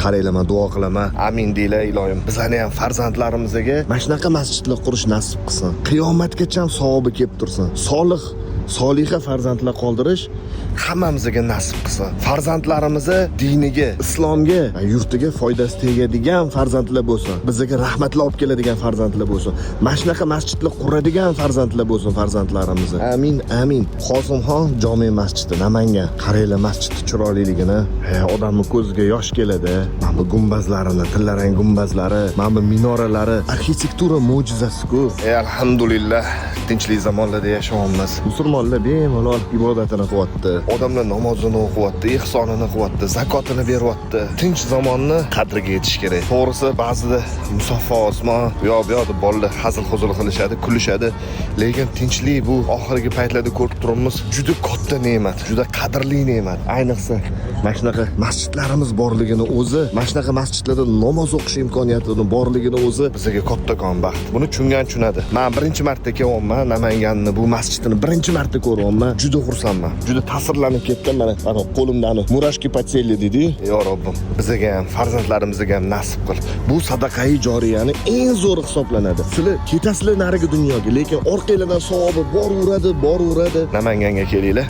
qaranglar, duo qilaman. Amin deylar iloyim. Bizlarni ham farzandlarimizga mana shunaqa masjidlar qurish nasib qilsin. Qiyomatgacha ham savobi kelib tursin. Soliha farzandlar qoldirish hammamizga nasib qilsin. Farzandlarimizni diniga, islomga, yurtiga foydasi tegadigan farzandlar bo'lsin. Bizga rahmatlar olib keladigan farzandlar bo'lsin. Mana shunaqa masjidlar quradigan farzandlar bo'lsin farzandlarimiz. Amin, amin. Qosimxon jome masjidi Namangan. Qaranglar masjidning chiroyliligini. Odamning ko'ziga yosh keladi. Mana bu gumbazlarini, tillarang gumbazlari, mana bu minoralari, arxitektura mo'jizasi-ku. Alhamdulillah, tinchlik zamonlarda yashayapmiz. Musulmonlar bemalol ibodatini qilyapti. Odamlar namozini o'qiyapti, ihsonini qilyapti, zakotini beryapti. Tinch zamonni qadriga yetish kerak. To'g'risi, ba'zida musaffo osmon, bu yoqda bolalar hazil-huzul qilishadi, kulishadi. Lekin tinchlik bu oxirgi paytlarda ko'rib turibmiz, juda katta ne'mat, juda qadrli ne'mat. Ayniqsa, mana shunaqa masjidlarimiz borligini o'zi, mana shunaqa masjidlarda namoz o'qish imkoniyatini borligini o'zi bizga kattakon baxt. Buni tushunadi. Men birinchi marta kelyapman Namanganni, bu masjidni birinchi marta ko'ryapman. Juda xursandman. Juda ta'sirlanib ketdim. Mana qo'limdan murashki patselli dedi. Yo Robbim, bizga ham, farzandlarimizga ham nasib qil. Bu sadaqai joriyani eng zo'ri hisoblanadi. Sizlar ketasizlar narigi dunyoga, lekin orqangizdan savobi boraveradi. Namanganga kelinglar.